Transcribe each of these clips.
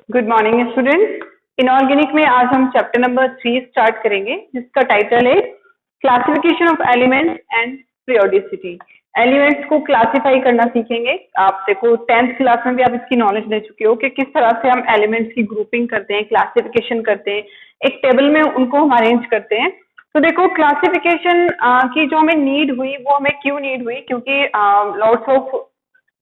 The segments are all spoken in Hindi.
Good morning students. इनऑर्गेनिक में आज हम चैप्टर नंबर 3 स्टार्ट करेंगे जिसका टाइटल है classification of elements and periodicity. Elements को क्लासिफाई करना सीखेंगे। आप देखो 10th क्लास में भी आप इसकी नॉलेज ले चुके हो कि किस तरह से हम एलिमेंट्स की ग्रुपिंग करते हैं, क्लासिफिकेशन करते हैं, एक टेबल में उनको हम अरेंज करते हैं। तो देखो क्लासिफिकेशन की जो हमें नीड हुई वो हमें क्यों नीड हुई, क्योंकि लॉट्स ऑफ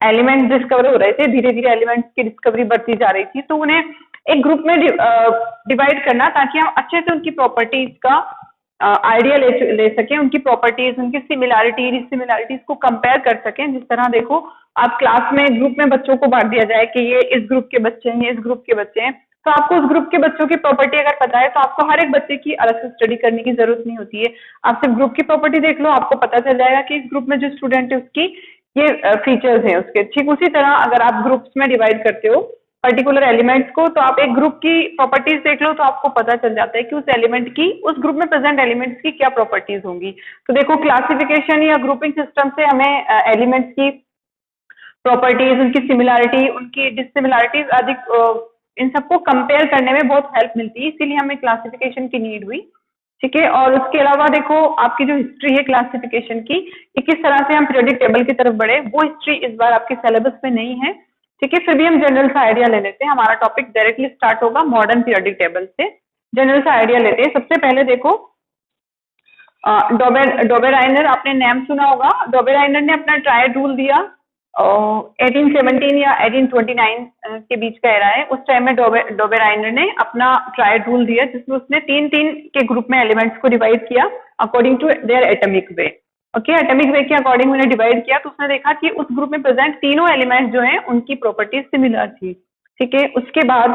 एलिमेंट्स डिस्कवर हो रहे थे, धीरे धीरे एलिमेंट्स की डिस्कवरी बढ़ती जा रही थी, तो उन्हें एक ग्रुप में डिवाइड करना ताकि हम अच्छे से उनकी प्रॉपर्टीज का आइडिया ले सकें, उनकी प्रॉपर्टीज, उनकी सिमिलैरिटीज को कंपेयर कर सकें। जिस तरह देखो आप क्लास में ग्रुप में बच्चों को बांट दिया जाए कि ये इस ग्रुप के बच्चे हैं, ये इस ग्रुप के बच्चे हैं, तो आपको उस ग्रुप के बच्चों की प्रॉपर्टी अगर पता है तो आपको हर एक बच्चे की अलग से स्टडी करने की जरूरत नहीं होती है। आप सिर्फ ग्रुप की प्रॉपर्टी देख लो, आपको पता चल जाएगा कि इस ग्रुप में जो स्टूडेंट है उसकी ये फीचर्स हैं उसके। ठीक उसी तरह अगर आप ग्रुप्स में डिवाइड करते हो पर्टिकुलर एलिमेंट्स को, तो आप एक ग्रुप की प्रॉपर्टीज देख लो तो आपको पता चल जाता है कि उस एलिमेंट की, उस ग्रुप में प्रेजेंट एलिमेंट्स की क्या प्रॉपर्टीज होंगी। तो देखो क्लासिफिकेशन या ग्रुपिंग सिस्टम से हमें एलिमेंट्स की प्रॉपर्टीज, उनकी सिमिलैरिटी, उनकी डिसिमिलैरिटीज आदि इन सबको कंपेयर करने में बहुत हेल्प मिलती है, इसीलिए हमें क्लासिफिकेशन की नीड हुई। ठीक है, और उसके अलावा देखो आपकी जो हिस्ट्री है क्लासिफिकेशन की, कि किस तरह से हम पीरियोडिक टेबल की तरफ बढ़े, वो हिस्ट्री इस बार आपके सिलेबस में नहीं है। ठीक है, फिर भी हम जनरल सा आइडिया ले लेते हैं। हमारा टॉपिक डायरेक्टली स्टार्ट होगा मॉडर्न पीरियोडिक टेबल से। जनरल सा आइडिया लेते हैं। सबसे पहले देखो डोबेराइनर, आपने नाम सुना होगा। डोबेराइनर ने अपना ट्रायड रूल दिया 1817 या 1829 के बीच का एरा है। उस टाइम में डोबेराइनर ने अपना ट्रायड रूल दिया जिसमें उसने तीन तीन के ग्रुप में एलिमेंट्स को डिवाइड किया according to their atomic weight. Okay, atomic weight के अकॉर्डिंग उन्हें डिवाइड किया, तो उसने देखा कि उस ग्रुप में प्रेजेंट तीनों एलिमेंट्स जो हैं उनकी प्रॉपर्टीज सिमिलर थी। ठीक है, उसके बाद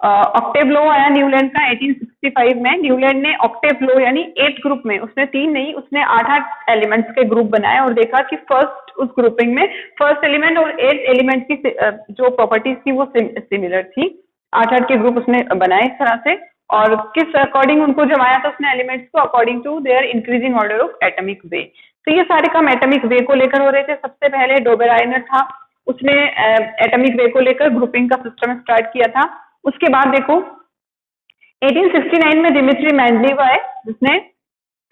ऑक्टेव लॉ आया न्यूलैंड का 1865 में। न्यूलैंड ने ऑक्टेव लॉ यानी 8 ग्रुप में, उसने 3 नहीं, उसने 8 एलिमेंट्स के ग्रुप बनाए और देखा कि फर्स्ट उस ग्रुपिंग में फर्स्ट एलिमेंट और 8 एलिमेंट की जो प्रॉपर्टीज थी वो सिमिलर थी। 8 के ग्रुप उसने बनाए इस तरह से, और किस अकॉर्डिंग उनको जमाया था उसने एलिमेंट्स को, according to their increasing order of atomic weight. तो ये सारे काम एटॉमिक वे को लेकर हो रहे थे। सबसे पहले डोबेराइनर था, उसने एटॉमिक वे को लेकर ग्रुपिंग का सिस्टम स्टार्ट किया था। उसके बाद देखो 1869 में दिमित्री मेंडलीव आए जिसने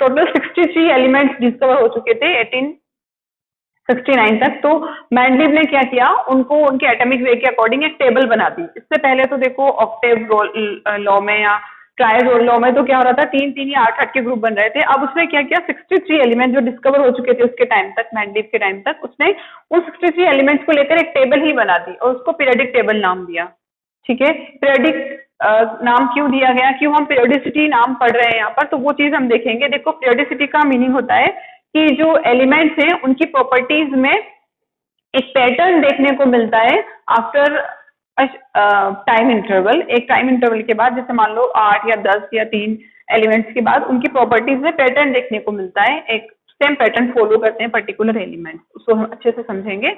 टोटल 63 एलिमेंट्स डिस्कवर हो चुके थे 1869 तक। तो मेंडलीव ने क्या किया, उनको उनके एटॉमिक वे के अकॉर्डिंग एक टेबल बना दी। इससे पहले तो देखो ऑक्टेव लॉ में या ट्रायड लॉ में तो क्या हो रहा था, 3-3 या 8-8 के ग्रुप बन रहे थे। अब उसने क्या किया, 63 एलिमेंट जो डिस्कवर हो चुके थे उसके टाइम तक, मेंडलीव के टाइम तक, उसने उन 63 एलिमेंट्स को लेकर एक टेबल ही बना दी और उसको पीरियोडिक टेबल नाम दिया। ठीक है, पीरियोडिक नाम क्यों दिया गया, क्यों हम पीरियोडिसिटी नाम पढ़ रहे हैं यहाँ पर, तो वो चीज हम देखेंगे। देखो पीरियोडिसिटी का मीनिंग होता है कि जो एलिमेंट्स हैं उनकी प्रॉपर्टीज में एक पैटर्न देखने को मिलता है आफ्टर टाइम इंटरवल। एक टाइम इंटरवल के बाद, जैसे मान लो 8 या 10 या 3 एलिमेंट्स के बाद उनकी प्रॉपर्टीज में पैटर्न देखने को मिलता है, एक सेम पैटर्न फॉलो करते हैं पर्टिकुलर एलिमेंट्स, उसको हम अच्छे से समझेंगे।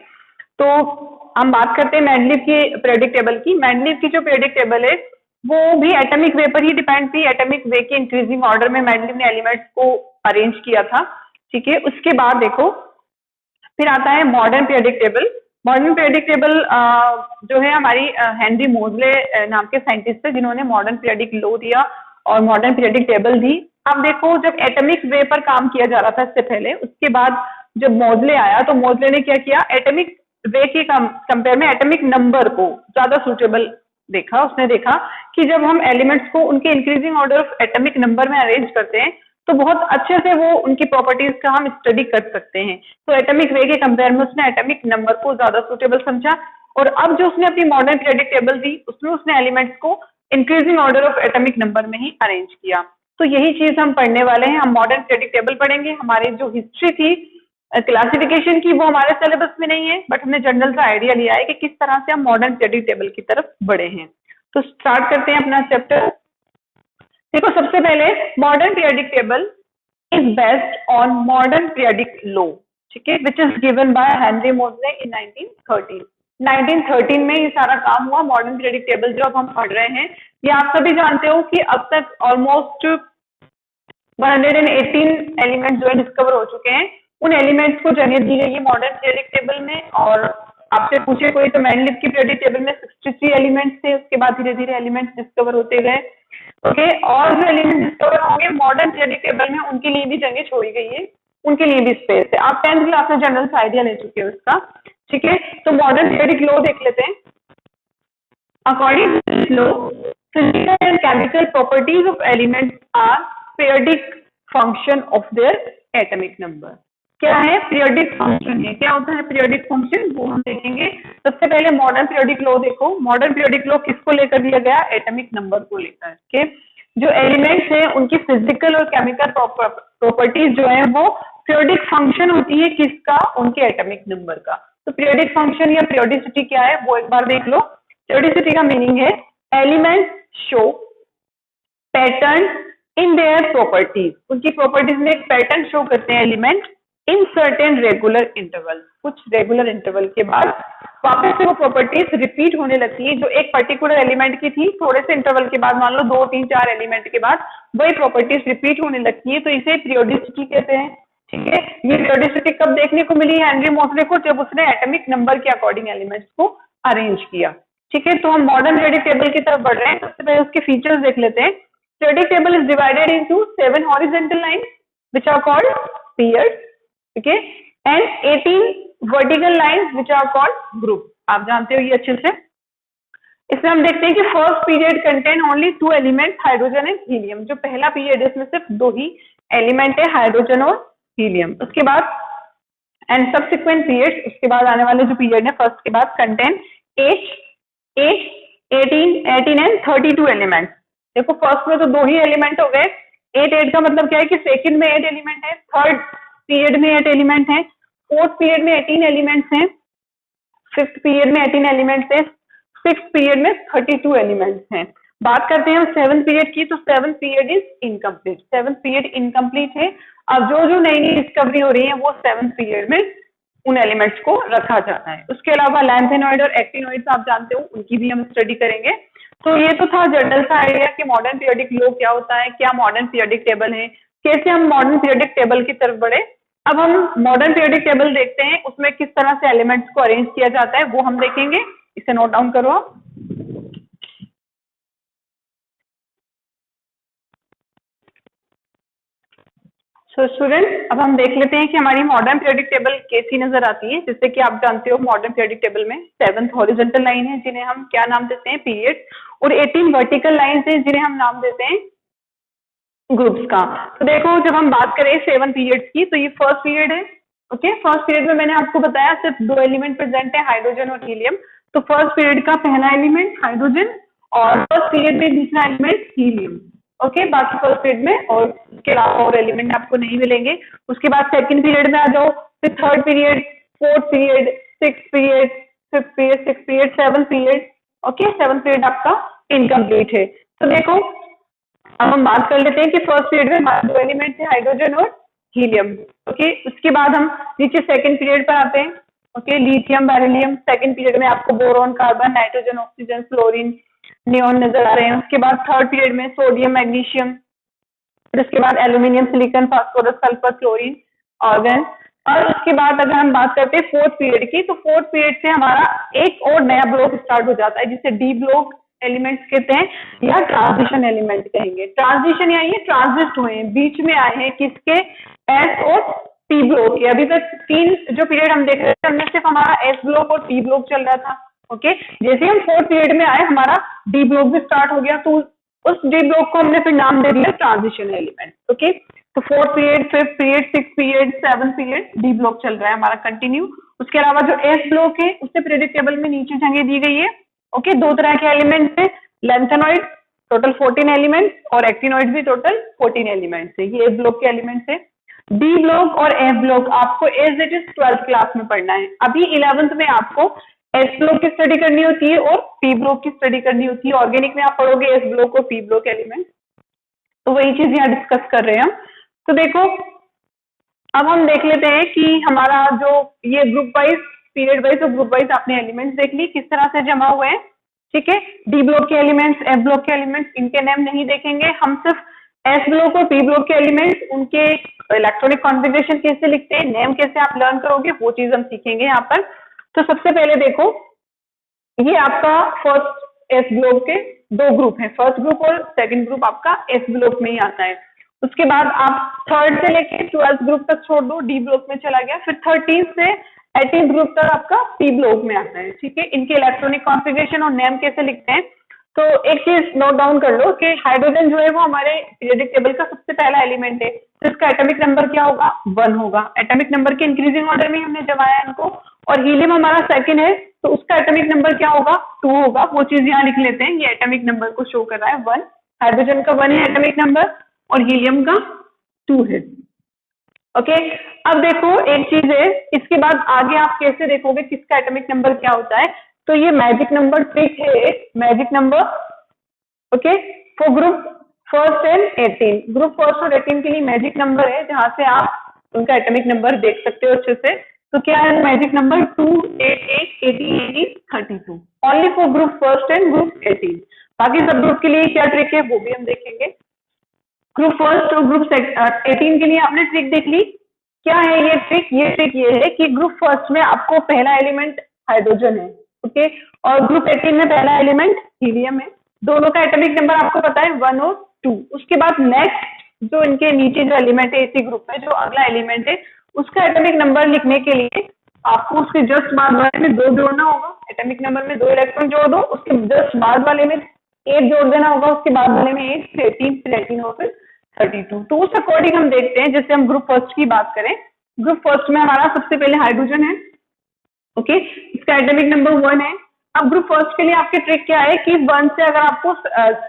तो हम बात करते हैं मेंडलीव की पीरियोडिक टेबल की। मेंडलीव की जो पीरियोडिक टेबल है वो भी एटॉमिक वे पर ही डिपेंड थी। एटॉमिक वे के इंक्रीजिंग ऑर्डर में मेंडलीव ने एलिमेंट्स को अरेंज किया था। ठीक है, उसके बाद देखो फिर आता है modern periodic table. Modern periodic table जो है हमारी हेनरी मोजले नाम के साइंटिस्ट थे जिन्होंने मॉडर्न पीरियोडिक लॉ दिया और मॉडर्न पीरियोडिक टेबल दी। अब देखो जब एटॉमिक वे पर काम किया जा रहा था इससे पहले, उसके बाद जब मोजले आया तो मोजले ने क्या किया, एटॉमिक वे के कंपेयर में एटॉमिक नंबर को ज्यादा सुटेबल देखा। उसने देखा कि जब हम एलिमेंट्स को उनके increasing order of atomic number में अरेंज करते हैं तो बहुत अच्छे से वो उनकी प्रॉपर्टीज का हम स्टडी कर सकते हैं। तो एटॉमिक वे के कंपेयर में उसने एटॉमिक नंबर को ज्यादा सुटेबल समझा, और अब जो उसने अपनी मॉडर्न पीरियोडिक टेबल दी उसमें उसने एलिमेंट्स को increasing order of atomic number में ही अरेंज किया। तो यही चीज हम पढ़ने वाले हैं। हम मॉडर्न पीरियोडिक टेबल पढ़ेंगे। हमारी जो हिस्ट्री थी क्लासिफिकेशन की वो हमारे सिलेबस में नहीं है, बट हमने जनरल सा आइडिया लिया है कि किस तरह से हम मॉडर्न पीरियोडिक टेबल की तरफ बढ़े हैं। तो स्टार्ट करते हैं अपना चैप्टर। देखो सबसे पहले modern periodic table is based on modern periodic law, ठीक है, which is given by Henry मोजले इन 1913। 1913 में ये सारा काम हुआ। मॉडर्न पीरियोडिक टेबल जो अब हम पढ़ रहे हैं, ये आप सभी जानते हो कि अब तक ऑलमोस्ट 118 एलिमेंट जो है डिस्कवर हो चुके हैं। उन एलिमेंट्स को जगह दी गई है मॉडर्न पीरियोडिक टेबल में, और आपसे पूछे कोई तो मैंडलीव की पीरियोडिक टेबल में 63 एलिमेंट्स थे, उसके बाद धीरे धीरे एलिमेंट्स डिस्कवर होते गए। ओके, और जो एलिमेंट डिस्कवर होंगे मॉडर्न पीरियोडिक टेबल में उनके लिए भी जगह छोड़ी गई है, उनके लिए भी स्पेस है। आप 10th क्लास में जनरल से आइडिया ले चुके हो उसका, ठीक है। तो मॉडर्न पीरियोडिक लॉ देख लेते हैं। According to this law, physical and chemical properties of elements are periodic function of their atomic number। क्या है? पीरियोडिक फंक्शन है। क्या होता है पीरियोडिक फंक्शन, वो हम देखेंगे। सबसे पहले मॉडर्न पीरियोडिक लॉ देखो। मॉडर्न पीरियोडिक लॉ किसको लेकर दिया गया? एटॉमिक नंबर को लेकर के। जो एलिमेंट्स है उनकी फिजिकल और केमिकल प्रॉपर्टीज जो है वो पीरियोडिक फंक्शन होती है किसका? उनके एटॉमिक नंबर का। तो पीरियोडिक फंक्शन या पीरियोडिसिटी क्या है वो एक बार देख लो। पीरियोडिसिटी का मीनिंग है elements show pattern in their properties. उनकी प्रॉपर्टीज में एक पैटर्न शो करते हैं element in certain regular interval. कुछ रेगुलर इंटरवल के बाद वापस से वो प्रॉपर्टीज रिपीट होने लगती है जो एक पर्टिकुलर एलिमेंट की थी। थोड़े से इंटरवल के बाद, मान लो 2, 3, 4 एलिमेंट के बाद वही प्रॉपर्टीज रिपीट होने लगती है, तो इसे पीरियोडिसिटी कहते हैं। ठीक है, ये पीरियोडिसिटी कब देखने को मिली हेनरी मोसले को? जब उसने एटॉमिक नंबर के अकॉर्डिंग एलिमेंट्स को अरेंज किया। ठीक है, तो हम मॉडर्न पीरियोडिक टेबल की तरफ बढ़ रहे हैं। सबसे पहले उसके फीचर्स देख लेते हैं। Periodic table is divided into 7 horizontal lines which are called periods, okay, and 18 vertical lines which are called group। आप जानते हो ये अच्छे से। इसमें हम देखते हैं कि first period contain only 2 element, hydrogen and helium. जो पहला पीरियड है इसमें सिर्फ 2 ही एलिमेंट है, हाइड्रोजन और हीलियम। उसके बाद एंड सब्सिक्वेंट पीरियड, उसके बाद आने वाले जो पीरियड है फर्स्ट के बाद, कंटेन 18 एंड 32 एलिमेंट। देखो फर्स्ट में तो 2 ही एलिमेंट हो गए। 8 का मतलब क्या है कि सेकंड में 8 एलिमेंट है, थर्ड पीरियड में 8 एलिमेंट है, फोर्थ पीरियड में 18 एलिमेंट्स हैं, फिफ्थ पीरियड में 18 एलिमेंट्स हैं, सिक्स्थ पीरियड में 32 एलिमेंट्स हैं। बात करते हैं सेवंथ पीरियड की, तो seventh period is incomplete. Seventh period incomplete है। अब जो जो नई नई डिस्कवरी हो रही है वो सेवंथ पीरियड में उन एलिमेंट्स को रखा जाता है। उसके अलावा लैंथेनॉइड और एक्टिनॉइड्स आप जानते हो, उनकी भी हम स्टडी करेंगे। तो ये तो था जनरल सा आइडिया कि मॉडर्न पीरियोडिक लॉ क्या होता है, क्या मॉडर्न पीरियोडिक टेबल है, कैसे हम मॉडर्न पीरियोडिक टेबल की तरफ बढ़े। अब हम मॉडर्न पीरियोडिक टेबल देखते हैं, उसमें किस तरह से एलिमेंट्स को अरेंज किया जाता है वो हम देखेंगे। इसे नोट डाउन करो आप। सो स्टूडेंट, अब हम देख लेते हैं कि हमारी मॉडर्न पीरियोडिक टेबल कैसी नजर आती है। जैसे कि आप जानते हो मॉडर्न पीरियोडिक टेबल में 7 हॉरिजॉन्टल लाइन है जिन्हें हम क्या नाम देते हैं? पीरियड, और 18 वर्टिकल लाइंस हैं जिन्हें हम नाम देते हैं ग्रुप्स का। तो देखो जब हम बात करें 7 पीरियड्स की, तो ये फर्स्ट पीरियड है। ओके, फर्स्ट पीरियड में मैंने आपको बताया सिर्फ 2 एलिमेंट प्रेजेंट है, हाइड्रोजन और हीलियम। तो फर्स्ट पीरियड का पहला एलिमेंट हाइड्रोजन और फर्स्ट पीरियड में दूसरा एलिमेंट हीलियम। ओके, बाकी फर्स्ट पीरियड में और उसके अलावा और एलिमेंट आपको नहीं मिलेंगे। उसके बाद सेकंड पीरियड में आ जाओ, फिर third period, fourth period, sixth period, fifth period, sixth period, seventh period. Okay, seventh period आपका इनकम्प्लीट है। तो देखो अब हम बात कर लेते हैं कि फर्स्ट पीरियड में हमारे 2 एलिमेंट थे, हाइड्रोजन और हीलियम। ओके, उसके बाद हम नीचे सेकंड पीरियड पर आते हैं। Okay, lithium, beryllium. Second period में आपको boron, carbon, nitrogen, oxygen, fluorine, neon नजर आ रहे हैं। उसके बाद थर्ड पीरियड में सोडियम, मैग्नीशियम, फिर उसके बाद aluminium, silicon, phosphorus, sulphur, chlorine, argon. और उसके बाद अगर हम बात करते हैं फोर्थ पीरियड की, तो फोर्थ पीरियड से हमारा एक और नया ब्लॉक स्टार्ट हो जाता है जिसे डी ब्लॉक एलिमेंट्स कहते हैं या ट्रांजिशन एलिमेंट कहेंगे। ट्रांजिशन या ये ट्रांजिस्ट हुए हैं, बीच में आए हैं किसके? एस और पी ब्लॉक के। अभी तक 3 जो पीरियड हम देख रहे थे उनमें सिर्फ हमारा एस ब्लॉक और पी ब्लॉक चल रहा था। ओके, जैसे हम फोर्थ पीरियड में आए हमारा डी ब्लॉक भी स्टार्ट हो गया, तो उस डी ब्लॉक को हमने फिर नाम दे दिया ट्रांजिशन एलिमेंट। ओके, तो fourth period, fifth period, sixth period, seventh period D block चल रहा है हमारा कंटिन्यू। उसके अलावा जो एस ब्लॉक है उससे पीरियडिक टेबल में नीचे जगह दी गई है। ओके, 2 तरह के एलिमेंट्स है, लैंथेनॉइड टोटल 14 एलिमेंट्स और एक्टिनॉइड भी टोटल 14 एलिमेंट्स है। ये एस ब्लॉक के एलिमेंट्स है। डी ब्लॉक और एफ ब्लॉक आपको as it is 12th class में पढ़ना है। अभी 11th में आपको एस ब्लॉक की स्टडी करनी होती है और पी ब्लॉक की स्टडी करनी होती है। ऑर्गेनिक में आप पढ़ोगे एस ब्लॉक और पी ब्लॉक एलिमेंट। तो वही चीज यहाँ डिस्कस कर रहे हैं हम। तो देखो अब हम देख लेते हैं कि हमारा जो ये ग्रुप वाइज, पीरियड वाइज और ग्रुप वाइज आपने एलिमेंट्स देख ली किस तरह से जमा हुए हैं। ठीक है, डी ब्लॉक के एलिमेंट्स, एफ ब्लॉक के एलिमेंट्स, इनके नेम नहीं देखेंगे हम, सिर्फ एस ब्लॉक और पी ब्लॉक के एलिमेंट्स, उनके इलेक्ट्रॉनिक कॉन्फ़िगरेशन कैसे लिखते हैं, नेम कैसे आप लर्न करोगे, वो चीज हम सीखेंगे यहाँ पर। तो सबसे पहले देखो, ये आपका फर्स्ट एस ब्लॉक के दो ग्रुप है, फर्स्ट ग्रुप और सेकंड ग्रुप आपका एस ब्लॉक में ही आता है। उसके बाद आप थर्ड से लेके 12th ग्रुप तक छोड़ दो, डी ब्लॉक में चला गया। फिर 13 से 18 ग्रुप तक आपका पी ब्लॉक में आता है। ठीक है, इनके इलेक्ट्रॉनिक कॉन्फ़िगरेशन और नेम कैसे लिखते हैं, तो एक चीज नोट डाउन कर लो कि हाइड्रोजन जो है वो हमारे पीरियोडिक टेबल का सबसे पहला एलिमेंट है, तो इसका एटॉमिक नंबर क्या होगा, 1 होगा। एटॉमिक नंबर के इंक्रीजिंग ऑर्डर में हमने जमाया इनको। और हीलियम हमारा सेकंड है, तो उसका एटॉमिक नंबर क्या होगा, 2 होगा। वो चीज यहाँ लिख लेते हैं, ये एटॉमिक नंबर को शो कर रहा है 1। हाइड्रोजन का 1 है एटॉमिक नंबर और हीलियम का 2 है। ओके, अब देखो एक चीज है, इसके बाद आगे आप कैसे देखोगे किसका एटॉमिक नंबर क्या होता है, तो ये मैजिक नंबर ट्रिक है, magic number. Okay, for group first and 18, group first और 18 के लिए मैजिक नंबर है जहां से आप उनका एटॉमिक नंबर देख सकते हो अच्छे से। तो क्या है magic number, 2, 8, 8, 18, 18, 32, only for group first and group 18। बाकी सब ग्रुप के लिए क्या ट्रिक है वो भी हम देखेंगे। ग्रुप फर्स्ट और ग्रुप 18 के लिए आपने ट्रिक देख ली। क्या है ये ट्रिक, ये ट्रिक ये है कि ग्रुप फर्स्ट में आपको पहला एलिमेंट हाइड्रोजन है, ओके, और ग्रुप 18 में पहला एलिमेंट हीलियम है। दोनों का एटॉमिक नंबर आपको पता है 1 और 2। उसके बाद नेक्स्ट जो इनके नीचे जो एलिमेंट है इसी ग्रुप में, जो अगला एलिमेंट है, उसका एटॉमिक नंबर लिखने के लिए आपको उसके जस्ट बाद वाले में 2 जोड़ना होगा। एटॉमिक नंबर में 2 इलेक्ट्रॉन जोड़ दो, उसके जस्ट बाद वाले में 8 जोड़ देना होगा, उसके बाद वाले में 8, फिर 18, फिर 18 और फिर 32। तो उस अकॉर्डिंग हम देखते हैं, जैसे हम ग्रुप फर्स्ट की बात करें, ग्रुप फर्स्ट में हमारा सबसे पहले हाइड्रोजन है, ओके, इसका एटॉमिक नंबर 1 है। अब ग्रुप फर्स्ट के लिए आपकी ट्रिक क्या है कि 1 से अगर आपको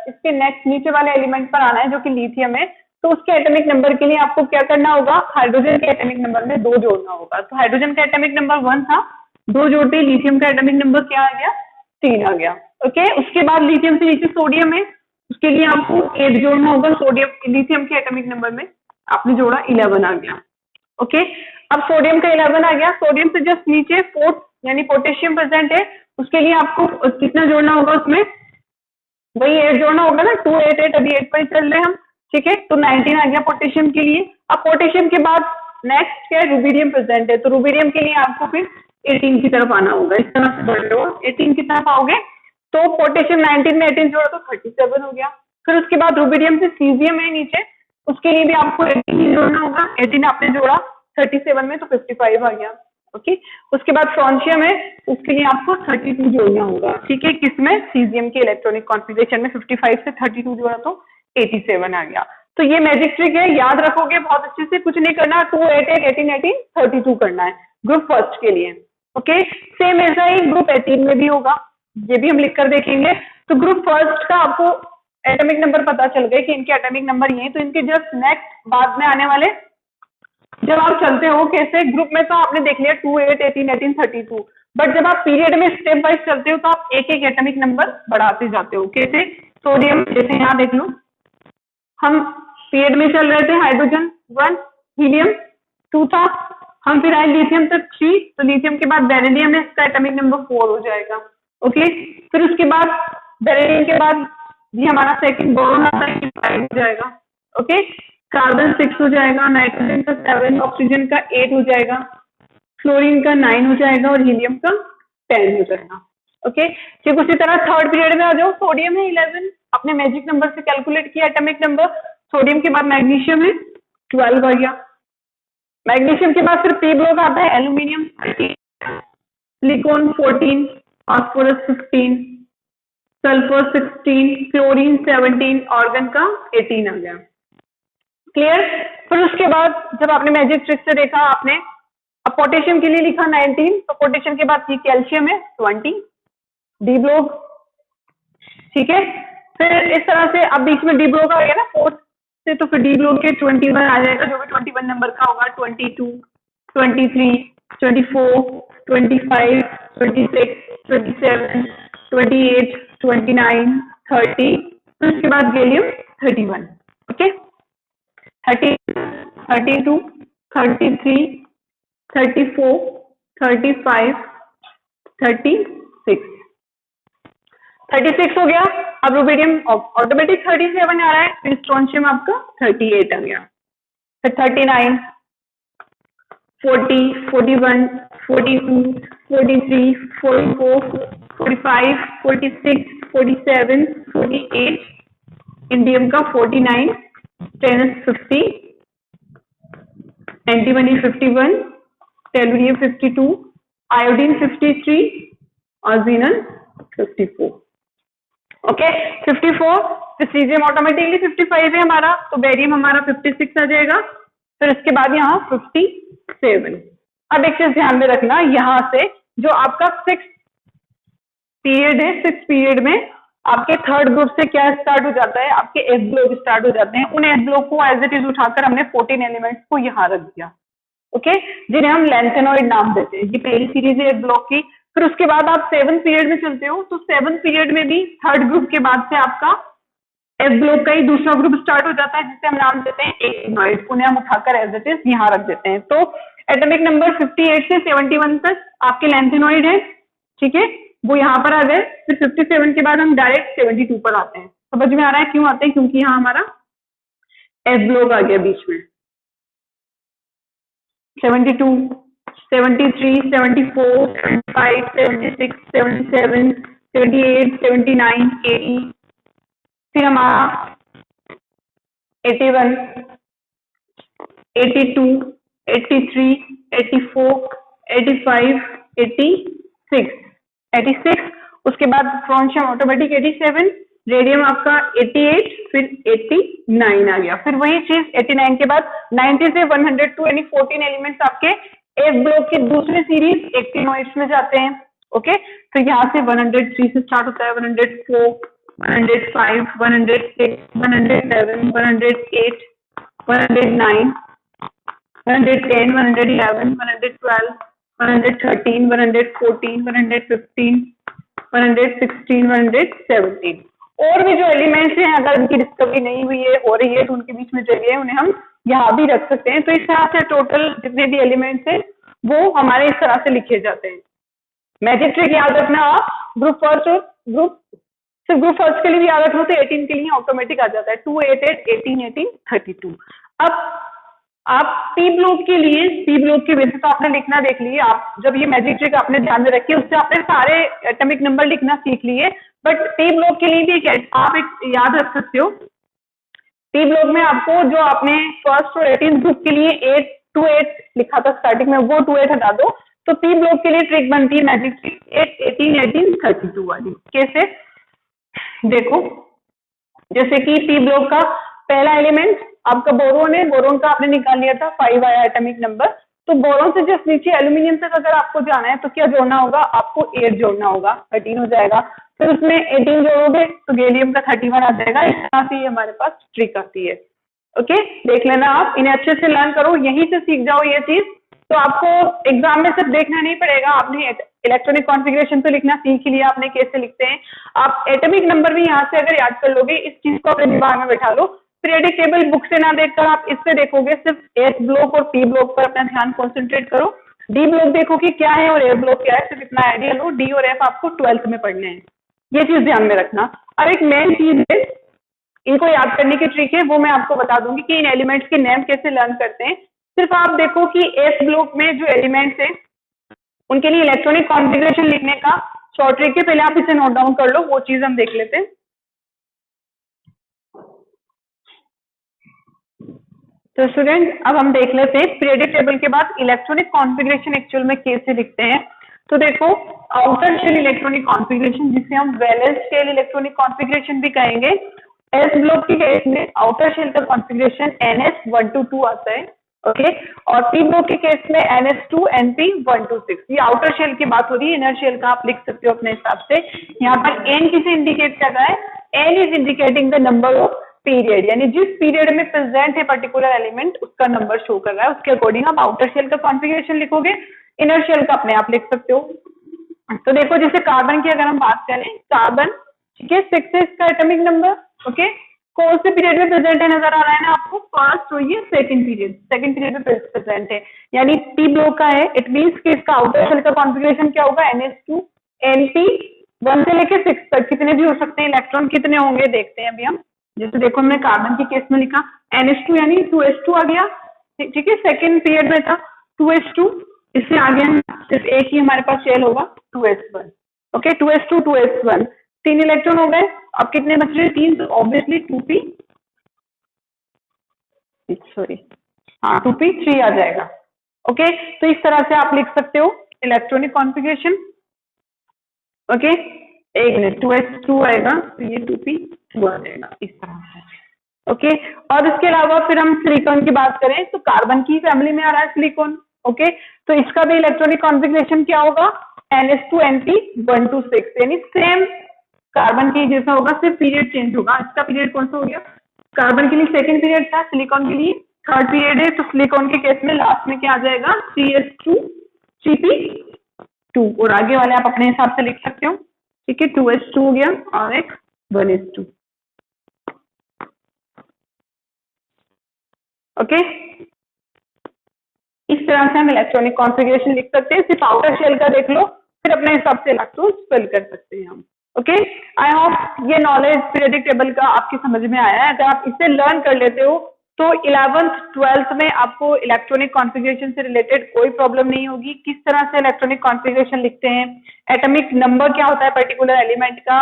इसके नेक्स्ट नीचे वाले एलिमेंट पर आना है जो कि लिथियम है, तो उसके एटॉमिक नंबर के लिए आपको क्या करना होगा, हाइड्रोजन के एटॉमिक नंबर में 2 जोड़ना होगा। तो हाइड्रोजन का एटॉमिक नंबर 1 था, 2 जोड़ते ही लिथियम का एटॉमिक नंबर क्या आ गया, 3 आ गया। ओके, उसके बाद लिथियम से नीचे सोडियम है, उसके लिए आपको 8 जोड़ना होगा। सोडियम लिथियम के एटॉमिक नंबर में आपने जोड़ा 11 आ गया। ओके, अब सोडियम का 11 आ गया। सोडियम से जस्ट नीचे 4 यानी पोटेशियम प्रेजेंट है, उसके लिए आपको कितना जोड़ना होगा, उसमें वही 8 जोड़ना होगा ना, 2, 8, 8, अभी 8 पर ही चल रहे हम। ठीक है, तो 19 आ गया पोटेशियम के लिए। अब पोटेशियम के बाद नेक्स्ट क्या है, रुबिडियम प्रेजेंट है, तो रुबिडियम के लिए आपको फिर 18 की तरफ आना होगा। इस तरह से बढ़ रहे हो, 18 की तरफ आओगे तो पोटेशियम 19 में 18 जोड़ा तो 37 हो गया। फिर उसके बाद रुबिडियम से सीजियम है नीचे, उसके लिए भी आपको 18 ही जोड़ना होगा। 18 आपने जोड़ा 37 में तो 55 आ गया। ओके, उसके बाद फ्रॉन्शियम है, उसके लिए आपको 32 जोड़ना होगा। ठीक है, किसमें, सीजियम के इलेक्ट्रॉनिक कॉन्फ़िगरेशन में 55 से 32 जोड़ा तो 87 आ गया। तो ये मैजिक ट्रिक है, याद रखोगे बहुत अच्छे से, कुछ नहीं करना, 2, 8, 8, 18, 18, 32 करना है ग्रुप फर्स्ट के लिए। ओके, सेम ऐसा ही ग्रुप 18 में भी होगा, ये भी हम लिख कर देखेंगे। तो ग्रुप फर्स्ट का आपको एटॉमिक नंबर पता चल गए कि इनके एटॉमिक नंबर ये हैं, तो इनके जस्ट नेक्स्ट बाद में आने वाले जब आप चलते हो कैसे, ग्रुप में तो आपने देख लिया 2, 8, 18, 18, 32, बट जब आप पीरियड में स्टेप वाइज चलते हो तो आप एक एक एटॉमिक नंबर बढ़ाते जाते हो। कैसे, सोडियम जैसे यहाँ देख लो, हम पीरियड में चल रहे थे, हाइड्रोजन 1, हीलियम 2 था, हम फिर आए लिथियम तक 3, तो लिथियम के बाद बेरिलियम है, इसका एटॉमिक नंबर 4 हो जाएगा। ओके, फिर उसके बाद बेरिलियम के बाद ये हमारा सेकंड बोरोन आता है, 5 हो जाएगा। ओके, कार्बन 6 हो जाएगा, नाइट्रोजन का 7, ऑक्सीजन का 8 हो जाएगा, फ्लोरीन का 9 हो जाएगा और हीलियम का 10 हो जाएगा। ओके, ठीक उसी तरह थर्ड पीरियड में आ जाओ, सोडियम है 11, अपने मैजिक नंबर से कैलकुलेट किया एटॉमिक नंबर। सोडियम के बाद मैग्नीशियम है 12 आ गया। मैग्नीशियम के बाद फिर पी ब्लॉक आता है, aluminium 13, silicon 14, phosphorus 15, sulphur 16, chlorine 17, organ का 18 आ गया। क्लियर। फिर उसके बाद जब आपने मैजिक ट्रिक से देखा आपने, अब पोटेशियम के लिए लिखा 19, तो पोटेशियम के बाद कैल्शियम है 20, डी ब्लॉक। ठीक है, फिर इस तरह से अब बीच में डी ब्लॉक आ गया ना 4 से, तो फिर डी ब्लॉक के 21 आ जाएगा, जो भी 21 नंबर का होगा, 22, 23, 24, 25, 26, 27, 28, 29, 30, फिर उसके बाद गैलियम 31। ओके, 30, 32, 33, 34, 35, 36, 36 हो गया। अब रुबिडियम ऑटोमेटिक 37 आ रहा है, फिर स्ट्रोंशियम आपका 38 आ गया, फिर 39, 40, 41, 42, 43, 44, 45, 46, 47, 48, इंडियम का 49, स्टेनस 50, एंटीमनी 51, टेलुरियम 52, आयोडीन 53 और जीनन 54। ओके 54, सीजियम ऑटोमेटिकली 55 है हमारा, तो बेरियम हमारा 56 आ जाएगा। फिर इसके बाद यहाँ 57। अब एक चीज ध्यान में रखना, यहाँ से जो आपका 6 पीरियड है, 6 पीरियड में आपके थर्ड ग्रुप से क्या स्टार्ट हो जाता है, आपके एस ब्लॉक स्टार्ट हो जाते हैं। उन एस ब्लॉक को एज इट इज उठाकर हमने 14 एलिमेंट्स को यहाँ रख दिया, ओके, जिन्हें हम लैंथेनॉइड नाम देते हैं। ये पहली सीरीज है एस ब्लॉक की। फिर उसके बाद आप 7 पीरियड में चलते हो, तो 7 पीरियड में भी थर्ड ग्रुप के बाद से आपका एस ब्लॉक का ही दूसरा ग्रुप स्टार्ट हो जाता है, जिसे हम नाम देते हैं एक्टिनॉइड। उन्हें हम उठाकर एज इट इज यहाँ रख देते हैं। तो एटॉमिक नंबर 58 से 71 तक आपके लैंथेनॉइड है, ठीक है, वो यहाँ पर आ गए। फिर 57 के बाद हम डायरेक्ट 72 पर आते हैं। समझ में आ रहा है क्यों आते हैं? क्योंकि यहाँ हमारा एस ब्लॉक आ गया बीच में। 72, 73, 74, 75, 76, 77, 78, 79, 80, फिर हमारा 81, 82, 83, 84, 85, 86, 86, उसके बाद फ्रॉन्शियम ऑटोमेटिक 87, रेडियम आपका 88, फिर 89 आ गया। फिर वही चीज 89 के बाद 90 से 102 यानी 14 एलिमेंट्स आपके एस ब्लॉक की दूसरी सीरीज एक्टिनोइड्स में जाते हैं, ओके। तो यहाँ से 103 से स्टार्ट होता है, 104, 105, 106, 107, 108, 109, 110, 111, 112, 113, 114, 115, 116, 117। और भी जो एलिमेंट्स हैं, अगर उनकी डिस्कवरी नहीं हुई है, हो रही है, तो उनके बीच में जगह है, उन्हें हम यहाँ भी रख सकते हैं। तो इस तरह से टोटल जितने भी एलिमेंट्स हैं वो हमारे इस तरह से लिखे जाते हैं। मैजिक ट्रिक याद रखना आप, ग्रुप फर्स्ट और सिर्फ ग्रुप फर्स्ट के लिए भी याद रखना, तो 18 के लिए ऑटोमेटिक आ जाता है 2, 8, 8, 18, 18, 32। अब आप पी ब्लॉक के लिए, पी ब्लॉक की वजह तो आपने लिखना देख लिए, आप जब ये मैजिक ट्रिक आपने ध्यान में रखी, उससे आपने सारे एटॉमिक नंबर लिखना सीख लिए। बट पी ब्लॉक के लिए भी आप एक याद रख सकते हो, पी ब्लॉक में आपको जो आपने फर्स्ट और 18 ग्रुप के लिए 8 to 8 लिखा था स्टार्टिंग में, वो 2 8 हटा दो। तो पी ब्लॉक के लिए ट्रिक बनती है मैजिक ट्रिक 8, 18, 18, 32 वाली। कैसे? देखो, जैसे कि पी ब्लॉक का पहला एलिमेंट आपका बोरोन है, बोरोन का आपने निकाल लिया था, 5 आया एटॉमिक नंबर। तो बोरोन से जस्ट नीचे एल्यूमिनियम तक अगर आपको जाना है तो क्या जोड़ना होगा? आपको 8 जोड़ना होगा, 13 हो जाएगा। फिर उसमें 18 जोड़ोगे तो गैलियम का 31 आ जाएगा। इस तरह से हमारे पास ट्रिक आती है, ओके। देख लेना आप, इन्हें अच्छे से लर्न करो, यहीं से सीख जाओ ये चीज, तो आपको एग्जाम में सिर्फ देखना नहीं पड़ेगा। आपने इलेक्ट्रॉनिक कॉन्फ़िगरेशन तो लिखना सीख ही लिया, आपने कैसे लिखते हैं। आप एटॉमिक नंबर भी यहाँ से अगर याद कर लोगे, इस चीज को अपने दिमाग में बैठा लो। पीरियोडिक टेबल बुक से ना देखकर आप इससे देखोगे, सिर्फ एस ब्लॉक और पी ब्लॉक पर अपना ध्यान कॉन्सेंट्रेट करो। डी ब्लॉक देखो कि क्या है और ए ब्लॉक क्या है, सिर्फ इतना आइडिया लो। डी और एफ आपको 12th में पढ़ने हैं, ये चीज ध्यान में रखना। और एक मेन चीज है, इनको याद करने की ट्रिक है, वो मैं आपको बता दूंगी कि इन एलिमेंट्स के नेम कैसे लर्न करते हैं। सिर्फ आप देखो कि एस ब्लॉक में जो एलिमेंट्स है उनके लिए इलेक्ट्रॉनिक कॉन्फ़िगरेशन लिखने का शॉर्ट ट्रिक है, पहले आप इसे नोट डाउन कर लो, वो चीज हम देख लेते हैं। तो स्टूडेंट, अब हम देख लेते हैं पीरियोडिक टेबल के बाद इलेक्ट्रॉनिक कॉन्फ़िगरेशन एक्चुअल में कैसे लिखते हैं। तो देखो, आउटर शेल इलेक्ट्रॉनिक कॉन्फ़िगरेशन, जिसे हम वैलेंस शेल इलेक्ट्रॉनिक कॉन्फ़िगरेशन भी कहेंगे। एस ब्लॉक के केस में आउटर शेल का कॉन्फ़िगरेशन NS122 आता है, ओके। और पी ब्लॉक के केस में NS2 NP126। ये आउटर शेल की बात हो रही है, इनर शेल का आप लिख सकते हो अपने हिसाब से। यहाँ पर N किसे इंडिकेट कर रहा है? N is indicating the number of period, यानी जिस पीरियड में प्रेजेंट है पर्टिकुलर एलिमेंट, उसका नंबर शो कर रहा है। उसके अकॉर्डिंग आप आउटर शेल का कॉन्फ़िगरेशन लिखोगे, इनर शेल का अपने आप लिख सकते हो। तो देखो, जैसे कार्बन की अगर हम बात करें, कार्बन, ठीक है, 6 है इसका एटॉमिक नंबर, ओके। कौन से पीरियड में प्रेजेंट है नजर आ रहा है ना आपको? फर्स्ट और ये सेकंड पीरियड में प्रेजेंट है, यानी पी ब्लॉक का है। इट मींस कि इसका आउटर शेल का कॉन्फ़िगरेशन क्या होगा? NS2 NP1 से लेके 6 तक कितने भी हो सकते हैं, इलेक्ट्रॉन कितने होंगे देखते हैं अभी हम। जैसे देखो, हमने कार्बन के केस में लिखा NH2 यानी 2s2 आ गया, ठीक है, सेकंड पीरियड में था। 2s2, इससे आगे सिर्फ एक ही हमारे पास शेल होगा 2s1। Okay, 2s2 2s1, 3 electron हो गए। अब कितने बच रहे? 3, तो ऑब्वियसली 2p, सॉरी हाँ 2p3 आ जाएगा। ओके, तो इस तरह से आप लिख सकते हो इलेक्ट्रॉनिक कॉन्फ़िगरेशन। ओके, एक मिनट, 2s2 आएगा तो ये 2p2 आ जाएगा इस तरह से। ओके, और इसके अलावा फिर हम सिलिकॉन की बात करें तो कार्बन की फैमिली में आ रहा है सिलिकॉन। ओके, तो इसका भी इलेक्ट्रॉनिक कॉन्फ़िगरेशन क्या होगा? NS2Np126, यानी सेम कार्बन के जैसा होगा, सिर्फ पीरियड चेंज होगा। इसका पीरियड कौन सा हो गया? कार्बन के लिए सेकेंड पीरियड था, सिलिकॉन के लिए थर्ड पीरियड है। तो सिलिकॉन के केस में लास्ट में क्या आ जाएगा? 3s2 3p2, और आगे वाले आप अपने हिसाब से लिख सकते हो। ठीक है, 2s2 हो गया और एक 1s2। ओके, इस तरह से हम इलेक्ट्रॉनिक कॉन्फ़िगरेशन लिख सकते हैं। सिर्फ आउटर शेल का देख लो, फिर अपने हिसाब से इलेक्ट्रॉन्स फिल कर सकते हैं हम। ओके, आई होप ये नॉलेज पीरियोडिक टेबल का आपकी समझ में आया है। अगर आप इसे लर्न कर लेते हो तो 11th 12th में आपको इलेक्ट्रॉनिक कॉन्फ़िगरेशन से रिलेटेड कोई प्रॉब्लम नहीं होगी। किस तरह से इलेक्ट्रॉनिक कॉन्फ़िगरेशन लिखते हैं, एटॉमिक नंबर क्या होता है पर्टिकुलर एलिमेंट का,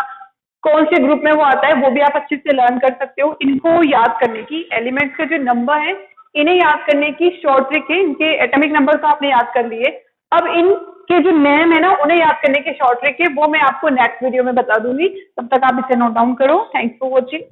कौन से ग्रुप में वो आता है, वो भी आप अच्छे से लर्न कर सकते हो। इनको याद करने की, एलिमेंट्स के जो नंबर है इन्हें याद करने की शॉर्ट ट्रिक है। इनके एटॉमिक नंबर तो आपने याद कर लिए, अब इनके जो नेम है ना उन्हें याद करने की शॉर्ट ट्रिक है, वो मैं आपको नेक्स्ट वीडियो में बता दूंगी। तब तक आप इसे नोट डाउन करो। Thanks for watching.